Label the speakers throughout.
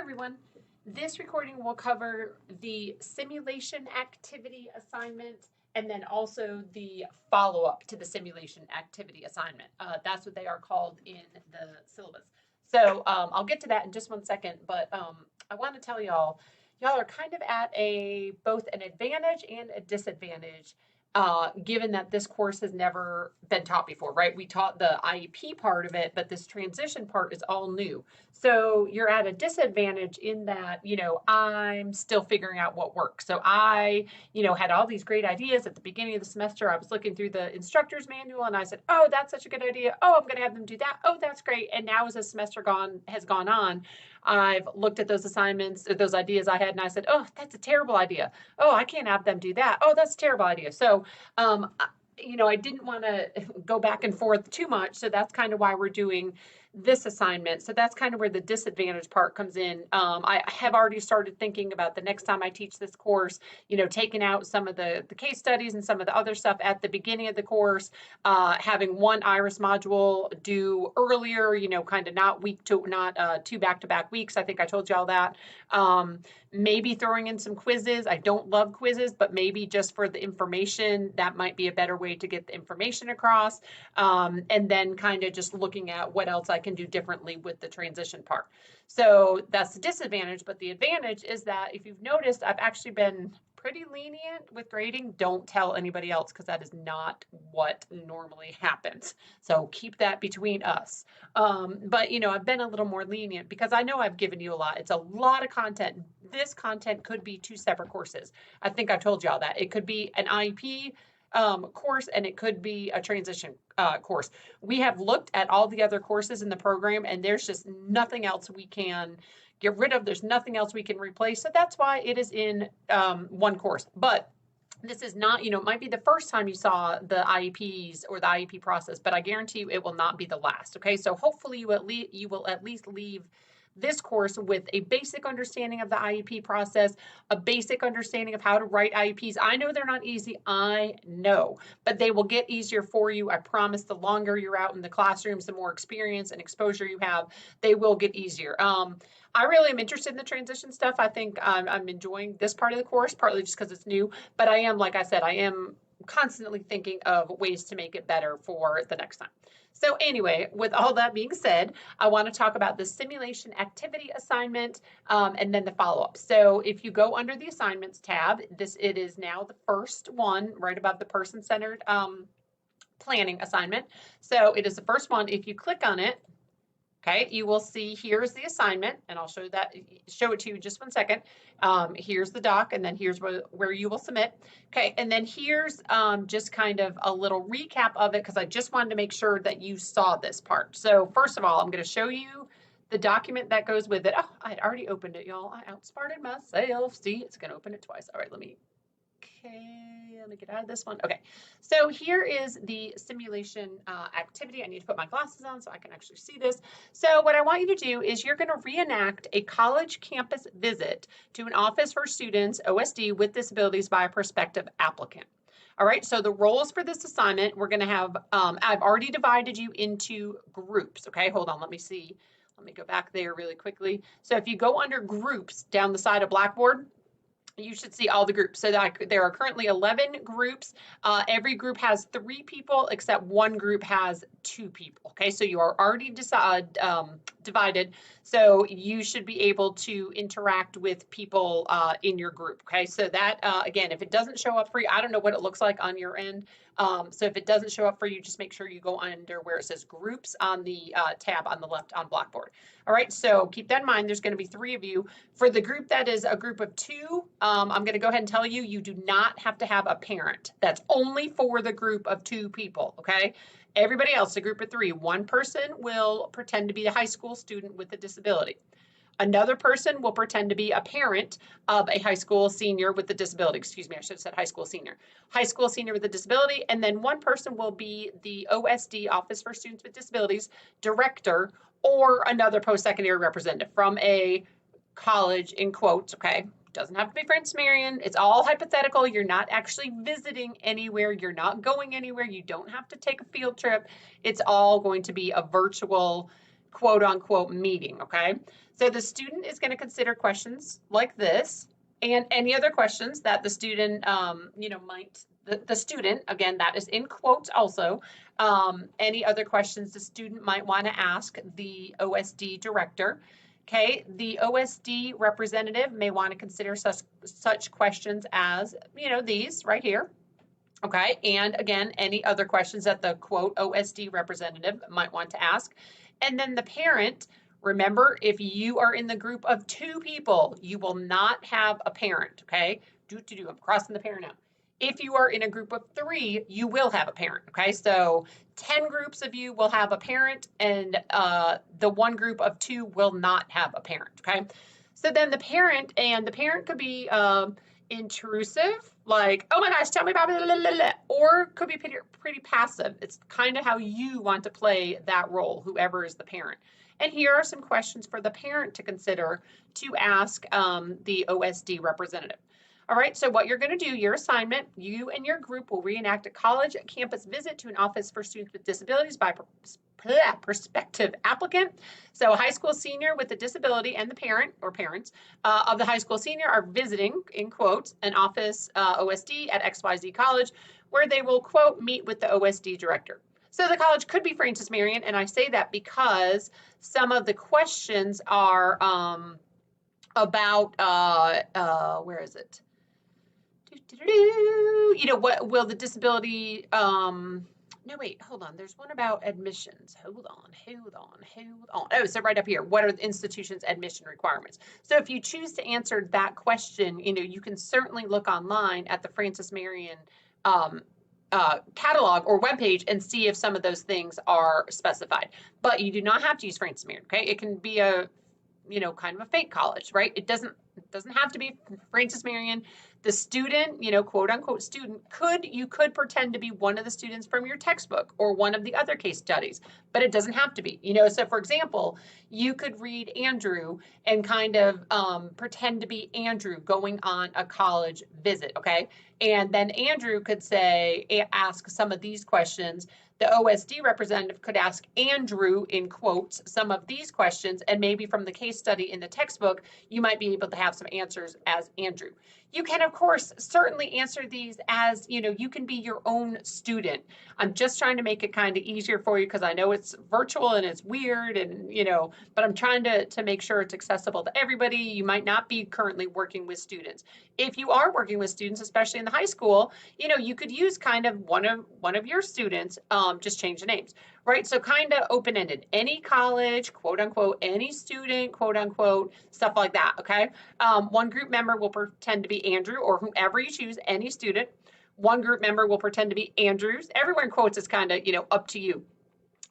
Speaker 1: everyone. This recording will cover the simulation activity assignment and then also the follow-up to the simulation activity assignment. That's what they are called in the syllabus. So I'll get to that in just 1 second, but I want to tell y'all are kind of at both an advantage and a disadvantage given that this course has never been taught before, right? We taught the IEP part of it, but this transition part is all new. So you're at a disadvantage in that, I'm still figuring out what works. So I, had all these great ideas at the beginning of the semester. I was looking through the instructor's manual and I said, oh, that's such a good idea. Oh, I'm going to have them do that. Oh, that's great. And now as the semester has gone on, I've looked at those assignments, those ideas I had, and I said, oh, that's a terrible idea. Oh, I can't have them do that. Oh, that's a terrible idea. So, I didn't want to go back and forth too much. So that's kind of why we're doing this assignment. So that's kind of where the disadvantage part comes in. I have already started thinking about the next time I teach this course, taking out some of the case studies and some of the other stuff at the beginning of the course, having one IRIS module due earlier, kind of not two back-to-back weeks. I think I told you all that. Maybe throwing in some quizzes. I don't love quizzes, but maybe just for the information, that might be a better way to get the information across. And then kind of just looking at what else I can do differently with the transition part. So that's the disadvantage, but the advantage is that if you've noticed, I've actually been pretty lenient with grading. Don't tell anybody else because that is not what normally happens. So keep that between us. But I've been a little more lenient because I know I've given you a lot. It's a lot of content. This content could be 2 separate courses. I think I told y'all that. It could be an IEP course and it could be a transition course. We have looked at all the other courses in the program and there's just nothing else we can get rid of. There's nothing else we can replace. So that's why it is in one course. But this is not, it might be the first time you saw the IEPs or the IEP process, but I guarantee you it will not be the last. Okay, so hopefully you will at least leave this course with a basic understanding of the IEP process, a basic understanding of how to write IEPs. I know they're not easy, I know, but they will get easier for you. I promise the longer you're out in the classrooms, the more experience and exposure you have, they will get easier. I really am interested in the transition stuff. I think I'm enjoying this part of the course, partly just because it's new, but I am, like I said, I am constantly thinking of ways to make it better for the next time. So anyway, with all that being said, I want to talk about the simulation activity assignment and then the follow-up. So if you go under the assignments tab, it is now the first one right above the person-centered planning assignment. So it is the first one. If you click on it, okay, you will see here's the assignment, and I'll show it to you in just 1 second. Here's the doc, and then here's where you will submit. Okay, and then here's just kind of a little recap of it because I just wanted to make sure that you saw this part. So first of all, I'm going to show you the document that goes with it. Oh, I had already opened it, y'all. I outsmarted myself. See, it's going to open it twice. All right, let me get out of this one. Okay, so here is the simulation activity. I need to put my glasses on so I can actually see this. So what I want you to do is you're going to reenact a college campus visit to an office for students, OSD, with disabilities by a prospective applicant. All right, so the roles for this assignment, we're going to have, I've already divided you into groups. Okay, hold on, let me see. Let me go back there really quickly. So if you go under groups down the side of Blackboard, you should see all the groups. So there are currently 11 groups. Every group has 3 people, except one group has 2 people. Okay, so you are already divided. So you should be able to interact with people in your group. Okay, so that, again, if it doesn't show up for you, I don't know what it looks like on your end. So if it doesn't show up for you, just make sure you go under where it says groups on the tab on the left on Blackboard. All right, so keep that in mind. There's going to be 3 of you. For the group that is a group of 2, I'm going to go ahead and tell you, you do not have to have a parent. That's only for the group of 2 people, okay? Everybody else, a group of 3, one person will pretend to be a high school student with a disability. Another person will pretend to be a parent of a high school senior with a disability. Excuse me, I should have said high school senior. High school senior with a disability, and then one person will be the OSD, Office for Students with Disabilities, director, or another post-secondary representative from a college, in quotes, okay? Doesn't have to be Prince Marion. It's all hypothetical. You're not actually visiting anywhere. You're not going anywhere. You don't have to take a field trip. It's all going to be a virtual quote unquote meeting, okay? So the student is going to consider questions like this and any other questions that the student, might, the student, again, that is in quotes also, any other questions the student might want to ask the OSD director. Okay, the OSD representative may want to consider such questions as, these right here. Okay, and again, any other questions that the quote OSD representative might want to ask. And then the parent, remember, if you are in the group of 2 people, you will not have a parent, okay? I'm crossing the parent out. If you are in a group of 3, you will have a parent, okay? So 10 groups of you will have a parent, and the one group of 2 will not have a parent, okay? So then the parent could be intrusive, like, oh my gosh, tell me about it, or could be pretty passive. It's kind of how you want to play that role, whoever is the parent. And here are some questions for the parent to consider to ask the OSD representative. All right, so what you're going to do, your assignment, you and your group will reenact a college campus visit to an office for students with disabilities by prospective applicant. So a high school senior with a disability and the parent or parents of the high school senior are visiting, in quotes, an office OSD at XYZ College, where they will, quote, meet with the OSD director. So the college could be Francis Marion, and I say that because some of the questions are about, where is it? What will the disability, no, wait, hold on. There's one about admissions. Hold on. Oh, so right up here, what are the institution's admission requirements? So if you choose to answer that question, you can certainly look online at the Francis Marion catalog or webpage and see if some of those things are specified. But you do not have to use Francis Marion, okay? It can be a, kind of a fake college, right? It doesn't have to be Francis Marion. The student, quote unquote student, you could pretend to be one of the students from your textbook or one of the other case studies, but it doesn't have to be. So for example, you could read Andrew and kind of pretend to be Andrew going on a college visit, okay? And then Andrew could ask some of these questions. The OSD representative could ask Andrew, in quotes, some of these questions, and maybe from the case study in the textbook, you might be able to have some answers as Andrew. You can, of course, certainly answer these as, you can be your own student. I'm just trying to make it kind of easier for you because I know it's virtual and it's weird and, but I'm trying to make sure it's accessible to everybody. You might not be currently working with students. If you are working with students, especially in the high school, you could use kind of one of your students, just change the names, right? So kind of open-ended, any college, quote unquote, any student, quote unquote, stuff like that, okay? One group member will pretend to be Andrew or whomever you choose, any student. One group member will pretend to be Andrews. Everyone quotes is kind of, up to you.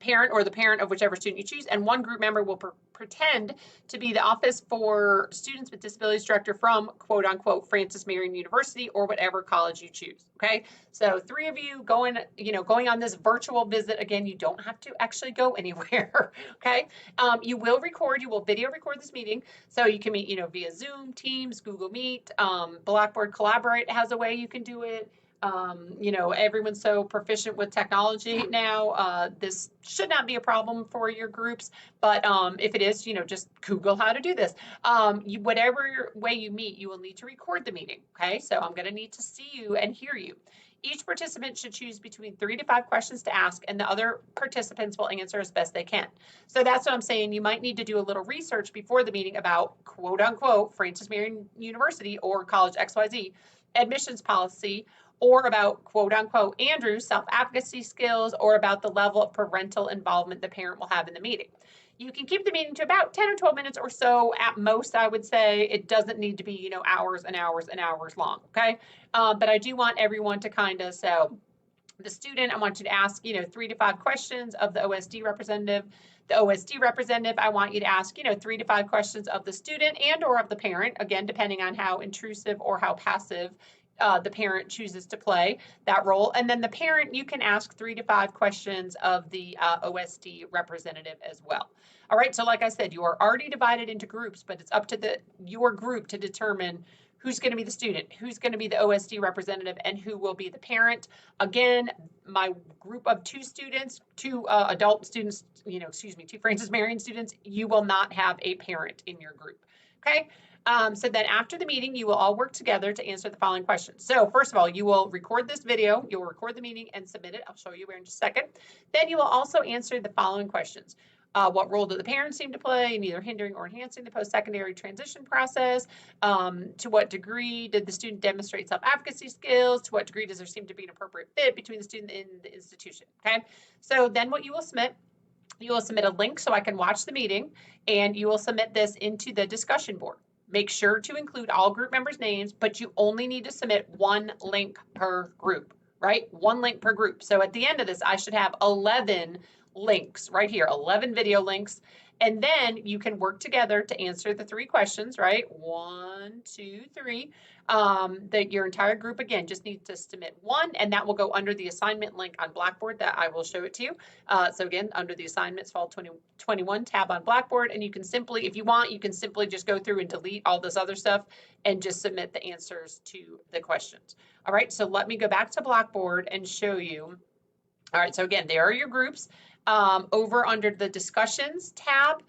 Speaker 1: Parent or the parent of whichever student you choose, and one group member will pretend to be the Office for Students with Disabilities Director from, quote unquote, Francis Marion University or whatever college you choose, okay? So 3 of you going on this virtual visit. Again, you don't have to actually go anywhere, okay? You will video record this meeting, so you can meet, via Zoom, Teams, Google Meet, Blackboard Collaborate has a way you can do it. Everyone's so proficient with technology now. This should not be a problem for your groups, but if it is, just Google how to do this. Whatever way you meet, you will need to record the meeting, okay? So I'm going to need to see you and hear you. Each participant should choose between 3 to 5 questions to ask, and the other participants will answer as best they can. So that's what I'm saying. You might need to do a little research before the meeting about, quote unquote, Francis Marion University or College XYZ admissions policy, or about, quote unquote, Andrew's self-advocacy skills, or about the level of parental involvement the parent will have in the meeting. You can keep the meeting to about 10 or 12 minutes or so at most, I would say. It doesn't need to be, hours and hours and hours long, okay? But I do want everyone to so the student, I want you to ask, 3 to 5 questions of the OSD representative. The OSD representative, I want you to ask, 3 to 5 questions of the student and or of the parent, again, depending on how intrusive or how passive the parent chooses to play that role. And then the parent, you can ask 3 to 5 questions of the OSD representative as well. All right, so like I said, you are already divided into groups, but it's up to your group to determine who's going to be the student, who's going to be the OSD representative, and who will be the parent. Again, my group of 2 students, 2 adult students, excuse me, 2 Francis Marion students, you will not have a parent in your group. Okay. So then after the meeting, you will all work together to answer the following questions. So first of all, you will record this video, you'll record the meeting and submit it. I'll show you where in just a second. Then you will also answer the following questions. What role do the parents seem to play in either hindering or enhancing the post-secondary transition process? To what degree did the student demonstrate self-advocacy skills? To what degree does there seem to be an appropriate fit between the student and the institution? Okay, so then what you will submit a link so I can watch the meeting, and you will submit this into the discussion board. Make sure to include all group members' names, but you only need to submit 1 link per group, right? 1 link per group. So at the end of this, I should have 11 links right here, 11 video links. And then you can work together to answer the 3 questions, right? 1, 2, 3. That your entire group, again, just needs to submit 1, and that will go under the assignment link on Blackboard that I will show it to you. So again, under the assignments fall 2021 tab on Blackboard, and you can simply, if you want, you can simply just go through and delete all this other stuff and just submit the answers to the questions. All right, so let me go back to Blackboard and show you. All right, so again, there are your groups. Over under the discussions tab,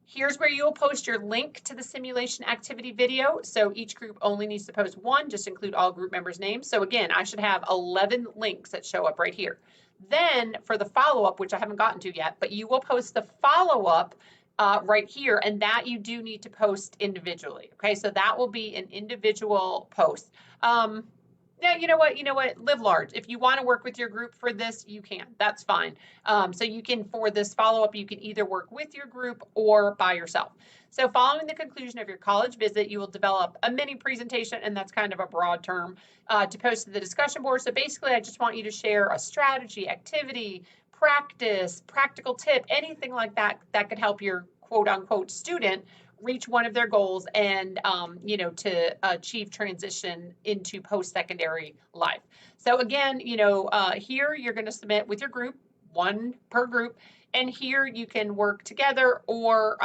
Speaker 1: here's where you will post your link to the simulation activity video. So each group only needs to post 1, just include all group members' names. So again, I should have 11 links that show up right here. Then for the follow-up, which I haven't gotten to yet, but you will post the follow-up right here, and that you do need to post individually. Okay, so that will be an individual post. Yeah, you know what, live large. If you want to work with your group for this, you can, that's fine. So you can, for this follow-up, you can either work with your group or by yourself. So following the conclusion of your college visit, you will develop a mini presentation, and that's kind of a broad term, to post to the discussion board. So basically, I just want you to share a strategy, activity, practice, practical tip, anything like that that could help your quote unquote student reach one of their goals and, to achieve transition into post-secondary life. So again, here you're going to submit with your group, 1 per group, and here you can work together or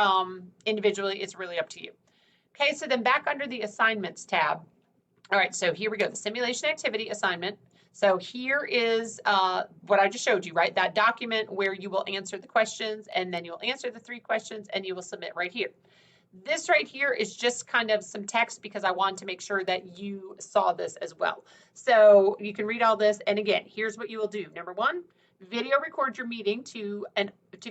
Speaker 1: individually. It's really up to you. Okay, so then back under the assignments tab. All right, so here we go, the simulation activity assignment. So here is what I just showed you, right? That document where you will answer the questions, and then you'll answer the 3 questions, and you will submit right here. This right here is just kind of some text because I wanted to make sure that you saw this as well. So you can read all this. And again, here's what you will do. Number 1, video record your meeting to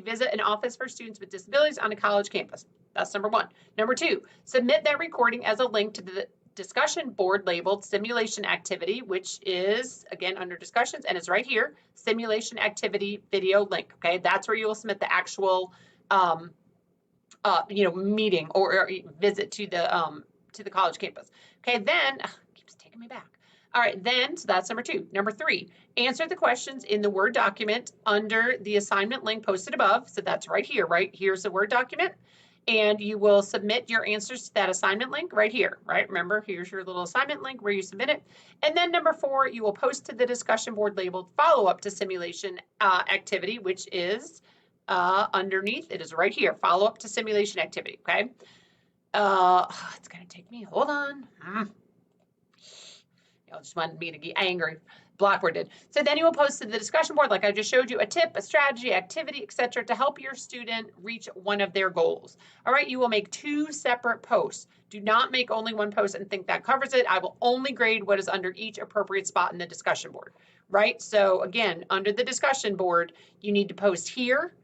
Speaker 1: visit an office for students with disabilities on a college campus. That's number 1. Number 2, submit that recording as a link to the discussion board labeled simulation activity, which is again under discussions, and it's right here, simulation activity video link. Okay, that's where you will submit the actual meeting or visit to the college campus. Okay, then keeps taking me back. All right, then, so that's number 2. Number 3, answer the questions in the Word document under the assignment link posted above. So that's right here, right? Here's the Word document. And you will submit your answers to that assignment link right here, right? Remember, here's your little assignment link where you submit it. And then number 4, you will post to the discussion board labeled follow-up to simulation activity, which is underneath. It is right here, follow-up to simulation activity, okay? It's gonna take me, hold on. Y'all just wanted me to get angry. Blackboard did. So then you will post to the discussion board, like I just showed you, a tip, a strategy, activity, etc., to help your student reach one of their goals. All right, you will make 2 separate posts. Do not make only 1 post and think that covers it. I will only grade what is under each appropriate spot in the discussion board, right? So again, under the discussion board, you need to post here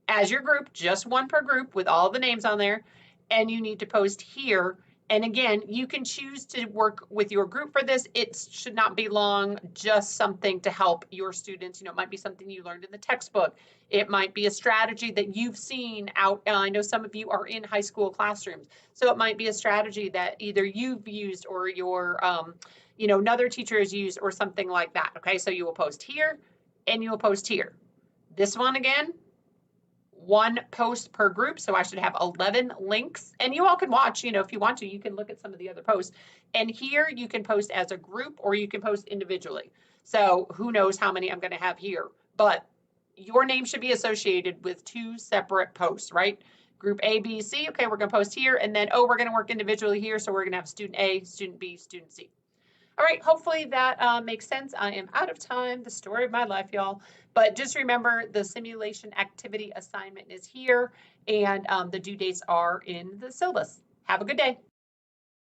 Speaker 1: as your group, just 1 per group with all the names on there, and you need to post here. And again, you can choose to work with your group for this. It should not be long, just something to help your students. It might be something you learned in the textbook. It might be a strategy that you've seen out. I know some of you are in high school classrooms. So it might be a strategy that either you've used or your, another teacher has used or something like that. Okay, so you will post here and you will post here. This one again, one post per group. So I should have 11 links, and you all can watch, if you want to, you can look at some of the other posts. And here you can post as a group or you can post individually. So who knows how many I'm going to have here, but your name should be associated with 2 separate posts, right? Group A, B, C. Okay, we're going to post here, and then, oh, we're going to work individually here. So we're going to have student A, student B, student C. All right, hopefully that makes sense. I am out of time, the story of my life, y'all. But just remember, the simulation activity assignment is here, and the due dates are in the syllabus. Have a good day.